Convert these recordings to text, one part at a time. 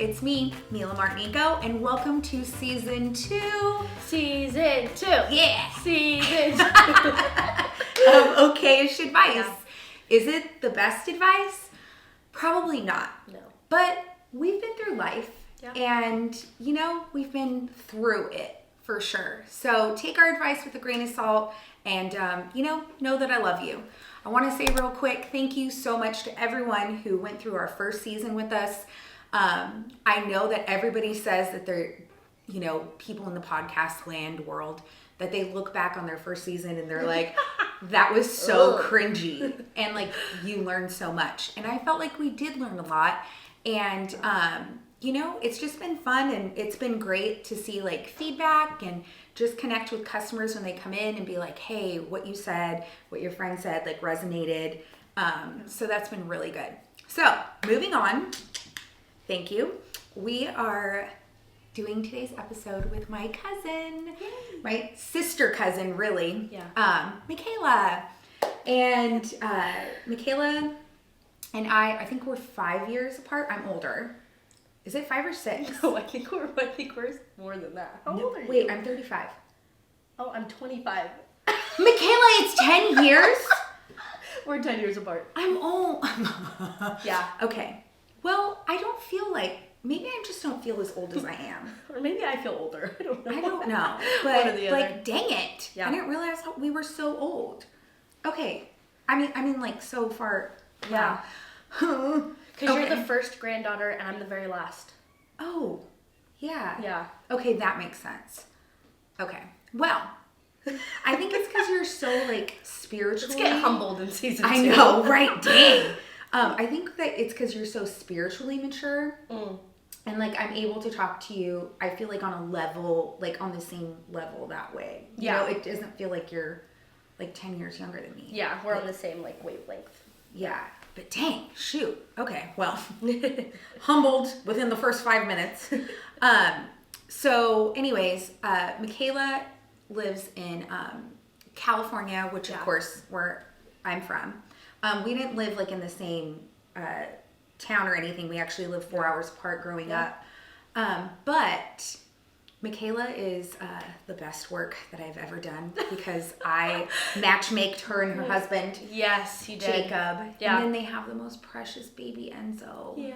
it's me, Mila Martinico, and welcome to season 2. Season 2. Yeah. Season 2. Of Okayish Advice. Yeah. Is it the best advice? Probably not. No. But we've been through life, and, we've been through it for sure. So take our advice with a grain of salt, and, know that I love you. I want to say real quick, thank you so much to everyone who went through our first season with us. I know that everybody says that they're, people in the podcast land world, that they look back on their first season and they're like, that was so cringy. And like, you learned so much. And I felt like we did learn a lot. And, it's just been fun, and it's been great to see like feedback and just connect with customers when they come in and be like, hey, what you said, what your friend said, like resonated. So that's been really good. So moving on. Thank you. We are doing today's episode with my cousin, my sister cousin, really. Yeah. Micaela. And Micaela and I think we're 5 years apart. I'm older. Is it 5 or 6? No, I think we're more than that. How old are you? Wait, I'm 35. Oh, I'm 25. Micaela, it's 10 years? We're 10 years apart. I'm old. Yeah. Okay. Well, I don't feel like, maybe I just don't feel as old as I am. Or maybe I feel older. I don't know. I don't know. But One or the other. like, dang it. Yeah. I didn't realize we were so old. Okay. I mean like so far. Yeah. Wow. Because you're the first granddaughter and I'm the very last. Oh, yeah. Yeah. Okay, that makes sense. Okay. Well, I think it's because you're so like spiritually. Let's get humbled in season 2. I know, right? Dang. I think that it's because you're so spiritually mature. And like I'm able to talk to you, I feel like on a level, like on the same level that way. Yeah. It doesn't feel like you're like 10 years younger than me. Yeah, we're on the same like wavelength. Yeah. But dang, shoot. Okay, well, humbled within the first 5 minutes. So anyways, Micaela lives in California, which of course where I'm from. We didn't live like in the same town or anything. We actually lived 4 hours apart growing up. But Micaela is the best work that I've ever done because I matchmaked her and her husband. Yes, you did. Jacob. Yeah. And then they have the most precious baby, Enzo. Yeah.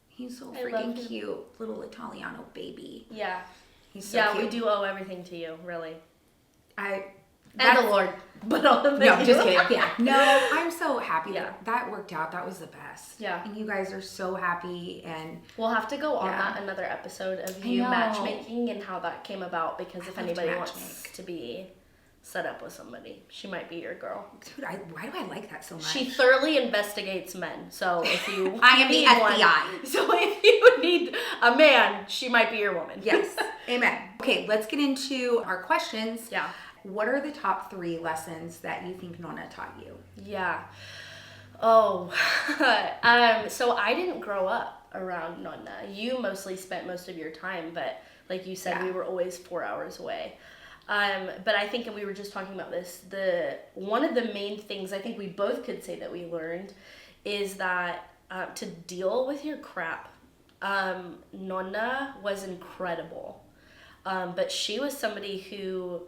He's so I love freaking him. cute. Little Italiano baby. Yeah. He's so cute. We do owe everything to you, really. And the Lord. But No, just kidding. Yeah. No, I'm so happy that worked out. That was the best. Yeah. And you guys are so happy, and we'll have to go on that another episode of you matchmaking and how that came about, because if anybody wants to be set up with somebody, she might be your girl. Dude, why do I like that so much? She thoroughly investigates men. So if you I am the FBI. One, so if you need a man, she might be your woman. Yes. Amen. Okay, let's get into our questions. Yeah. What are the top 3 lessons that you think Nonna taught you? Yeah. Oh, so I didn't grow up around Nonna. You mostly spent most of your time, but like you said, we were always 4 hours away. But I think, and we were just talking about this, one of the main things I think we both could say that we learned is that to deal with your crap. Nonna was incredible, but she was somebody who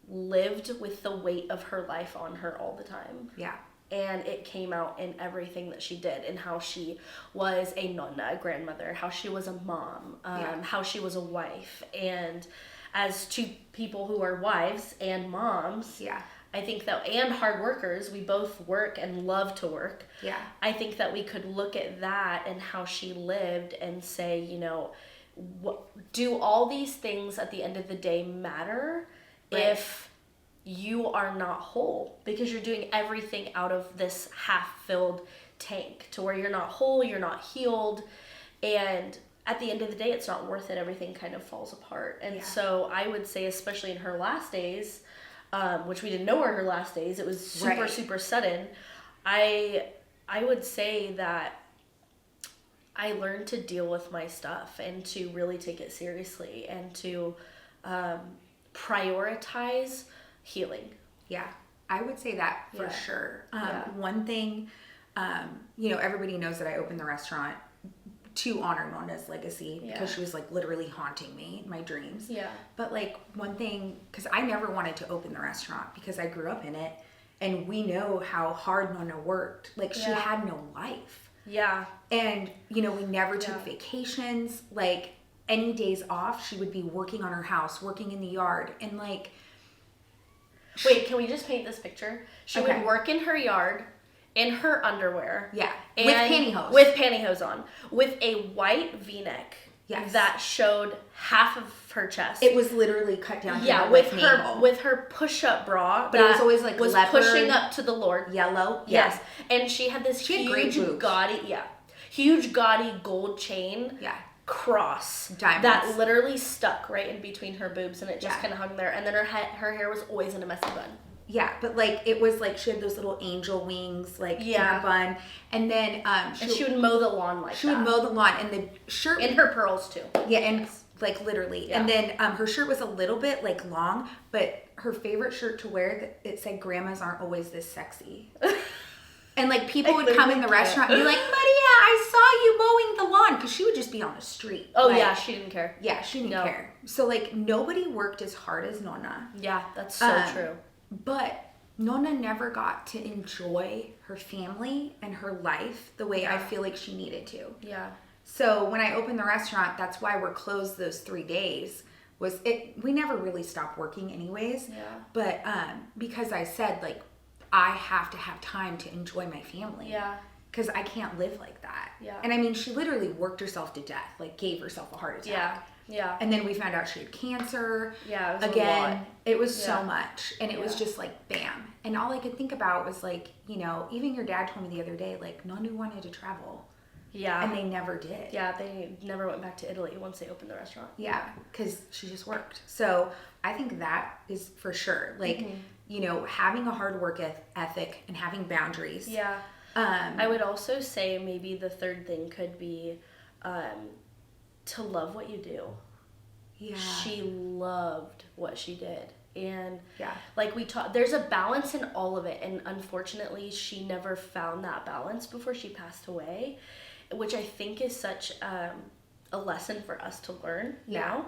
lived with the weight of her life on her all the time. Yeah. And it came out in everything that she did, and how she was a nonna, a grandmother, how she was a mom, how she was a wife. And as two people who are wives and moms, I think that, and hard workers, we both work and love to work. Yeah. I think that we could look at that and how she lived and say, do all these things at the end of the day matter? Right. If you are not whole, because you're doing everything out of this half-filled tank to where you're not whole, you're not healed, and at the end of the day, it's not worth it. Everything kind of falls apart. And so I would say, especially in her last days, which we didn't know were her last days, it was super sudden. I would say that I learned to deal with my stuff and to really take it seriously and to prioritize healing. Yeah, I would say that for sure. One thing, everybody knows that I opened the restaurant to honor Nonna's legacy because she was like literally haunting me in my dreams. Yeah. But like one thing, because I never wanted to open the restaurant because I grew up in it, and we know how hard Nonna worked. Like she had no life. Yeah. And you know, we never took vacations. Like any days off, she would be working on her house, working in the yard, and like. Wait, can we just paint this picture? She would work in her yard, in her underwear. Yeah. And with pantyhose. With pantyhose on. With a white V-neck. Yes. That showed half of her chest. It was literally cut down. Yeah, with her push-up bra. But it was always like leopard, pushing up to the Lord. Yellow. Yes. And she had this huge gaudy gold chain. Yeah. Cross diamonds that literally stuck right in between her boobs, and it just kind of hung there. And then her hair was always in a messy bun. Yeah, but like it was like she had those little angel wings like in her bun, and then she would mow the lawn she would mow the lawn, and the shirt and her pearls too. Yeah, and like literally, and then her shirt was a little bit like long, but her favorite shirt to wear, it said "Grandmas aren't always this sexy." And like people would come in the restaurant and be like, "Maria, I saw you mowing the lawn," because she would just be on the street. Oh like, yeah, she didn't care. Yeah, she didn't care. So like nobody worked as hard as Nonna. Yeah, that's so true. But Nonna never got to enjoy her family and her life the way I feel like she needed to. Yeah. So when I opened the restaurant, that's why we're closed those 3 days. We never really stopped working anyways. Yeah. But because I said like I have to have time to enjoy my family. Yeah. Because I can't live like that. Yeah. And I mean, she literally worked herself to death, like gave herself a heart attack. Yeah. Yeah. And then we found out she had cancer. Yeah, it was again. a lot. It was so much. And it was just like, bam. And all I could think about was like, you know, even your dad told me the other day, like, Nonna wanted to travel. Yeah. And they never did. Yeah, they never went back to Italy once they opened the restaurant. Yeah, because she just worked. So I think that is for sure. Like, you know, having a hard work ethic and having boundaries. Yeah. I would also say maybe the third thing could be to love what you do. Yeah. She loved what she did. And yeah, like we talked, there's a balance in all of it. And unfortunately, she never found that balance before she passed away, which I think is such a lesson for us to learn now.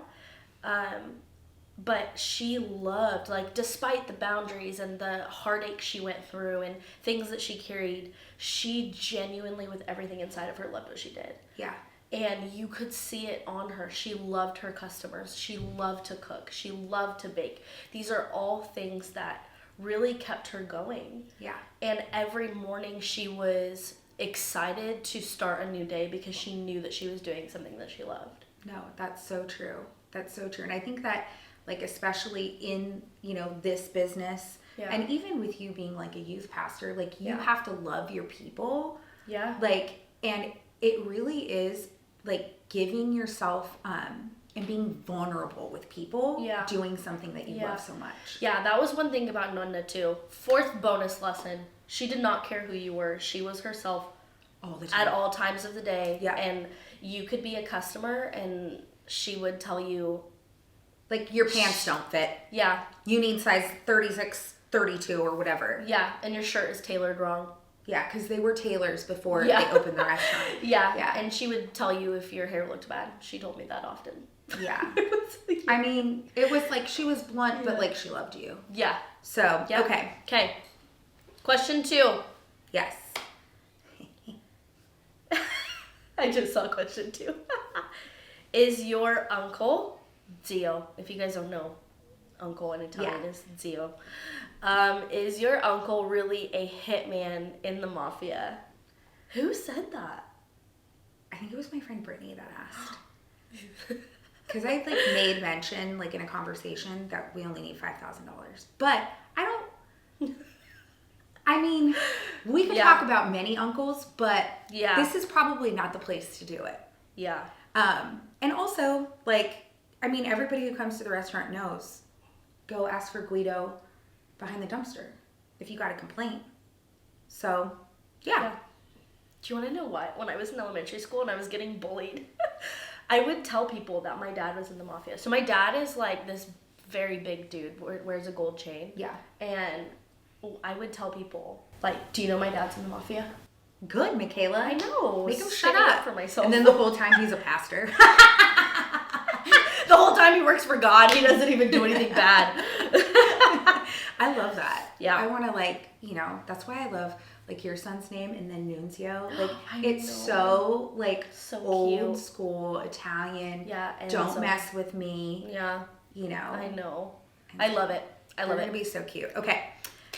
But she loved, like, despite the boundaries and the heartache she went through and things that she carried, she genuinely, with everything inside of her, loved what she did. Yeah. And you could see it on her. She loved her customers. She loved to cook. She loved to bake. These are all things that really kept her going. Yeah. And every morning she was excited to start a new day because she knew that she was doing something that she loved. No, that's so true. That's so true. And I think that, like, especially in, you know, this business, and even with you being like a youth pastor, like, you have to love your people. Yeah. Like, and it really is like giving yourself and being vulnerable with people, doing something that you love so much. Yeah, that was one thing about Nonna too. Fourth bonus lesson, she did not care who you were. She was herself all the time. At all times of the day. Yeah. And you could be a customer and she would tell you, like, your pants don't fit. Yeah. You need size 36, 32 or whatever. Yeah, and your shirt is tailored wrong. Yeah, because they were tailors before they opened the restaurant. Yeah, and she would tell you if your hair looked bad. She told me that often. Yeah. I mean, it was like she was blunt, but like she loved you. Yeah. So, okay. Okay. Question 2. Yes. I just saw question 2. Is your uncle, Zio, if you guys don't know, uncle in Italian is Zio. Is your uncle really a hitman in the mafia? Who said that? I think it was my friend Brittany that asked. Because I like made mention, like, in a conversation that we only need $5,000. But I don't... I mean, we could talk about many uncles, but this is probably not the place to do it. Yeah. And also, like, I mean, everybody who comes to the restaurant knows, go ask for Guido behind the dumpster if you got a complaint. So, yeah. Do you want to know what? When I was in elementary school and I was getting bullied, I would tell people that my dad was in the mafia. So my dad is like this very big dude, wears a gold chain. Yeah. And I would tell people, like, do you know my dad's in the mafia? Good, Micaela. I know. Make him shut Standing up. for myself. And then the whole time he's a pastor. The whole time he works for God, he doesn't even do anything bad. I love that. Yeah. I want to like, you know, that's why I love like your son's name and then Nunzio. Like I it's know. so like So old cute. school Italian. Yeah. Don't mess with me. Yeah. You know. I know. I love it. I love They're it. gonna be so cute. Okay.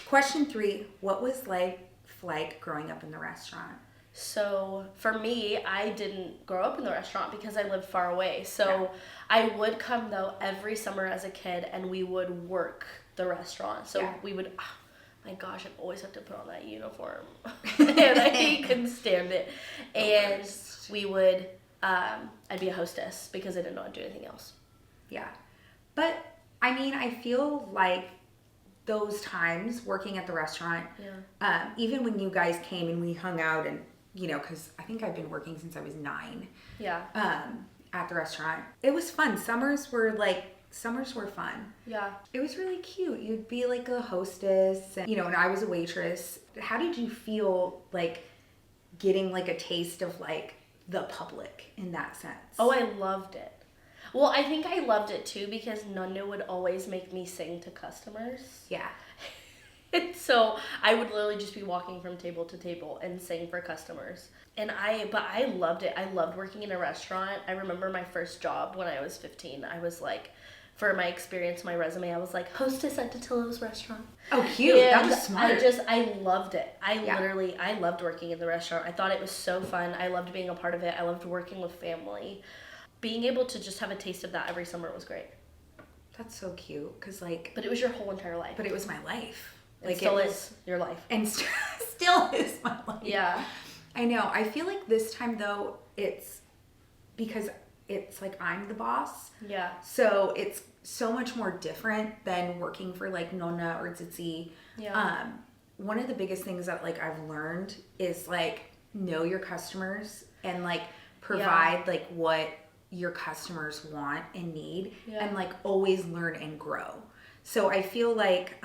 Question 3. What was life like growing up in the restaurant? So for me, I didn't grow up in the restaurant because I lived far away. So I would come though every summer as a kid and we would work the restaurant. So we would, oh, my gosh, I always have to put on that uniform. And I couldn't stand it. And we would, I'd be a hostess because I didn't know how to do anything else. Yeah. But I mean, I feel like those times working at the restaurant, even when you guys came and we hung out and, you know, because I think I've been working since I was 9. Yeah. At the restaurant. It was fun. Summers were fun. Yeah. It was really cute. You'd be like a hostess, and, you know, and I was a waitress. How did you feel like getting like a taste of like the public in that sense? Oh, I loved it. Well, I think I loved it too because Nonna would always make me sing to customers. Yeah. And so I would literally just be walking from table to table and sing for customers. But I loved it. I loved working in a restaurant. I remember my first job when I was 15. I was like, for my experience, my resume, I was like, hostess at Totillo's restaurant. Oh, cute. And that was smart. I loved it. I loved working in the restaurant. I thought it was so fun. I loved being a part of it. I loved working with family. Being able to just have a taste of that every summer was great. That's so cute. Cause like, but it was your whole entire life. But it was my life. Like, it still is your life. And still is my life. Yeah. I know. I feel like this time though, it's because it's like I'm the boss. Yeah. So it's so much more different than working for like Nonna or Tsitsi. Yeah. One of the biggest things that like I've learned is like know your customers and like provide like what your customers want and need and like always learn and grow. So I feel like,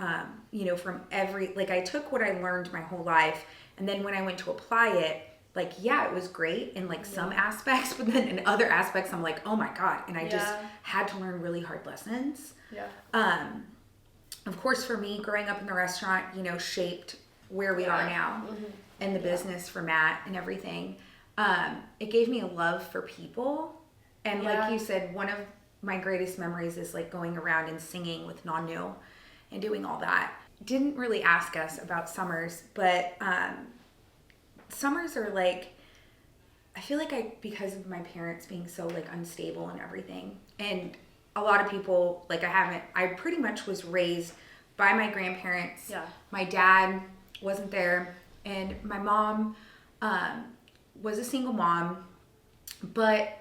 you know, from like I took what I learned my whole life, and then when I went to apply it, like, yeah, it was great in like some aspects, but then in other aspects, I'm like, oh my God. And I just had to learn really hard lessons. Yeah. Of course, for me, growing up in the restaurant, you know, shaped where we are now and the business for Matt and everything. It gave me a love for people. And like you said, one of my greatest memories is like going around and singing with Nonna and doing all that. Didn't really ask us about summers, but summers are like, I feel like because of my parents being so like unstable and everything, and a lot of people, like I pretty much was raised by my grandparents. Yeah. My dad wasn't there, and my mom was a single mom, but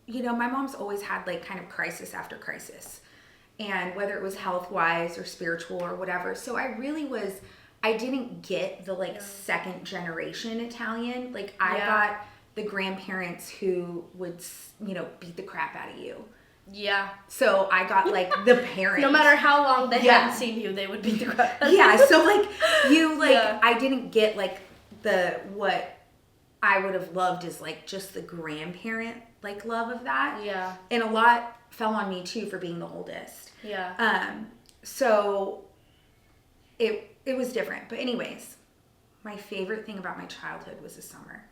you know, my mom's always had like kind of crisis after crisis, and whether it was health wise or spiritual or whatever. So I didn't get the like second generation Italian. Like I got the grandparents who would, you know, beat the crap out of you. Yeah. So I got like the parents. No matter how long they hadn't seen you, they would beat the crap out of you. Yeah. So like I didn't get like what I would have loved is like just the grandparent like love of that. Yeah. And a lot fell on me too for being the oldest. Yeah. So it was different. But anyways, my favorite thing about my childhood was the summer.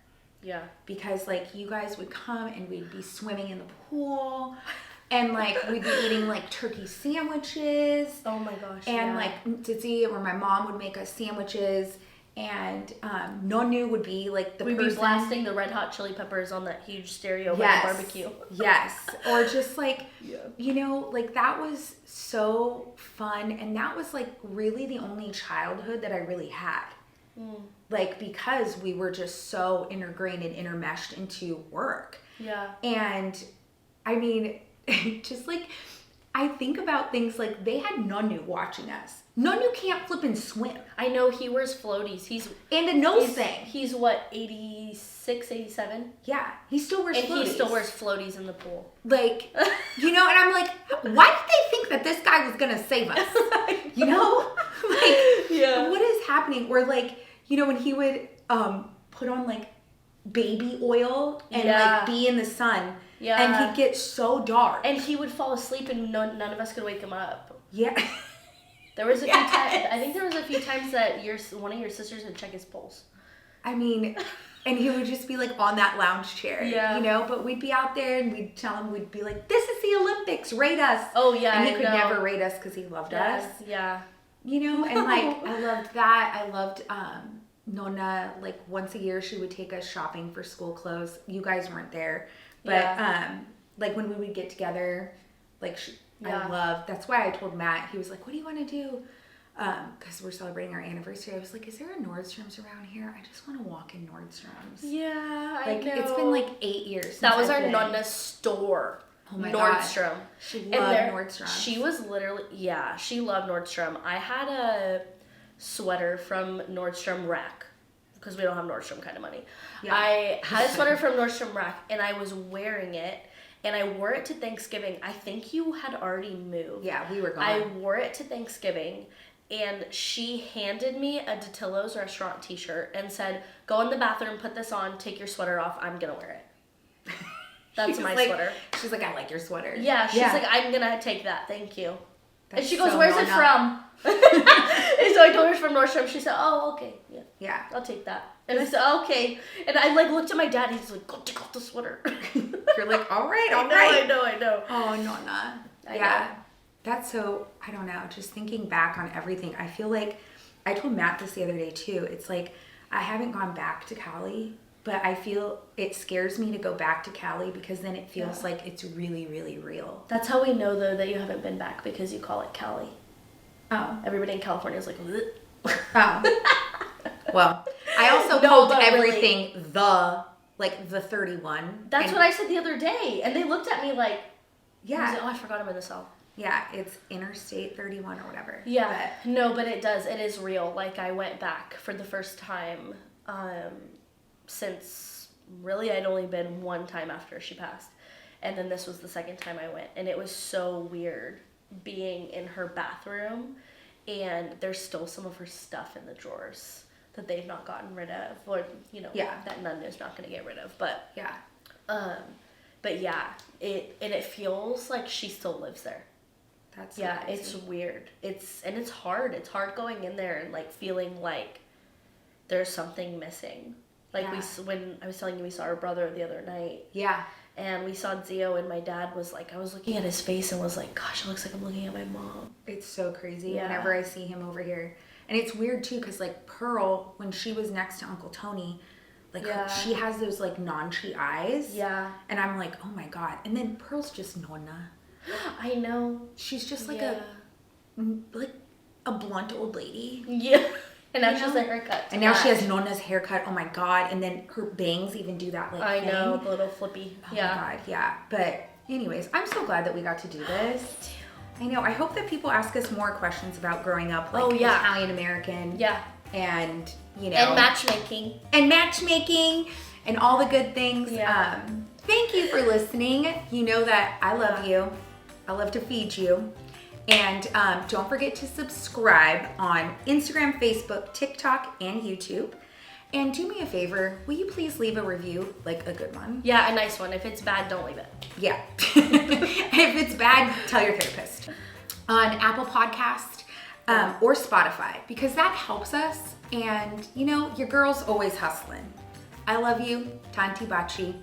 Yeah. Because like you guys would come and we'd be swimming in the pool and like we'd be eating like turkey sandwiches. Oh my gosh. And like Tsitsi or my mom would make us sandwiches. And Nonna would be like the person. We'd be blasting the Red Hot Chili Peppers on that huge stereo barbecue. Yes. Or just like, you know, like that was so fun. And that was like really the only childhood that I really had. Like because we were just so ingrained and intermeshed into work. Yeah. And I mean, just like I think about things like they had Nonna watching us. Nonna can't flip and swim. I know, he wears floaties. And a nose thing. He's what, 86, 87? Yeah, he still wears floaties. And he still wears floaties in the pool. Like, you know, and I'm like, why did they think that this guy was going to save us? You know? Like, what is happening? Or like, you know, when he would put on like baby oil and Yeah. like be in the sun. Yeah. And he'd get so dark. And he would fall asleep and none of us could wake him up. Yeah. There was a few times, I think there was a few times that one of your sisters would check his pulse. I mean, and he would just be like on that lounge chair, Yeah. you know, but we'd be out there and we'd tell him, we'd be like, this is the Olympics, rate us. Oh yeah, And he I could know. never rate us because he loved us. Yeah. You know, and like, I loved that. I loved, Nonna, like once a year she would take us shopping for school clothes. You guys weren't there, but like when we would get together, like I loved, that's why I told Matt, he was like, what do you want to do? Because we're celebrating our anniversary. I was like, is there a Nordstrom's around here? I just want to walk in Nordstrom's. Yeah, Like, I know. it's been like 8 years since that was I've our been. Nonna's store. Oh my Nordstrom. God. She loved Nordstrom. She was literally, she loved Nordstrom. I had a sweater from Nordstrom Rack because we don't have Nordstrom kind of money. Yeah. I had a sweater from Nordstrom Rack and I was wearing it and I wore it to Thanksgiving. I think you had already moved. Yeah, we were gone. I wore it to Thanksgiving and she handed me a Datillo's restaurant t-shirt and said, go in the bathroom, put this on, take your sweater off, I'm gonna wear it. That's my sweater. She's like, I like your sweater. Yeah, she's like, I'm gonna take that, thank you. That's and she goes, so where's it Nonna. from? And so I told her it's from Nordstrom. She said, oh, okay, Yeah. I'll take that. And I said, okay. And I like looked at my dad, he's like, go take off the sweater. You're like, all right. I know. Oh, Nonna. I Yeah. know. That's so, I don't know, just thinking back on everything, I feel like, I told Matt this the other day too, it's like, I haven't gone back to Cali, but I feel it scares me to go back to Cali because then it feels like it's really, really real. That's how we know, though, that you haven't been back because you call it Cali. Oh. Everybody in California is like, ugh. Oh. Well, I also No, called but everything the 31. That's and what I said the other day. And they looked at me like, yeah. oh, I forgot I'm in the South. Yeah, it's Interstate 31 or whatever. Yeah, no, but it does. It is real. Like, I went back for the first time since, really, I'd only been one time after she passed. And then this was the second time I went. And it was so weird being in her bathroom. And there's still some of her stuff in the drawers that they've not gotten rid of. Or, you know, that Nonna is not going to get rid of. But, yeah, it feels like she still lives there. That's so crazy. It's weird. It's hard. It's hard going in there and like feeling like there's something missing. Like when I was telling you we saw our brother the other night. Yeah. And we saw Zio and my dad was like, I was looking at his face and was like, gosh, it looks like I'm looking at my mom. It's so crazy Yeah. whenever I see him over here. And it's weird too because like Pearl, when she was next to Uncle Tony, like she has those like Nanchi eyes. Yeah. And I'm like, oh my God. And then Pearl's just Nonna. I know. She's just like a blunt old lady. Yeah. And now she has a haircut. And now she has Nonna's haircut. Oh my God. And then her bangs even do that like I thing. know, the little flippy. Oh my God, yeah. But anyways, I'm so glad that we got to do this. I know. I hope that people ask us more questions about growing up like Italian American. Yeah. And, you know. And matchmaking. And all the good things. Yeah. Thank you for listening. You know that I love you. I love to feed you. And don't forget to subscribe on Instagram, Facebook, TikTok, and YouTube. And do me a favor, will you please leave a review, like a good one? Yeah, a nice one. If it's bad, don't leave it. Yeah. If it's bad, tell your therapist. On Apple Podcast or Spotify, because that helps us. And, you know, your girl's always hustling. I love you. Tanti Baci.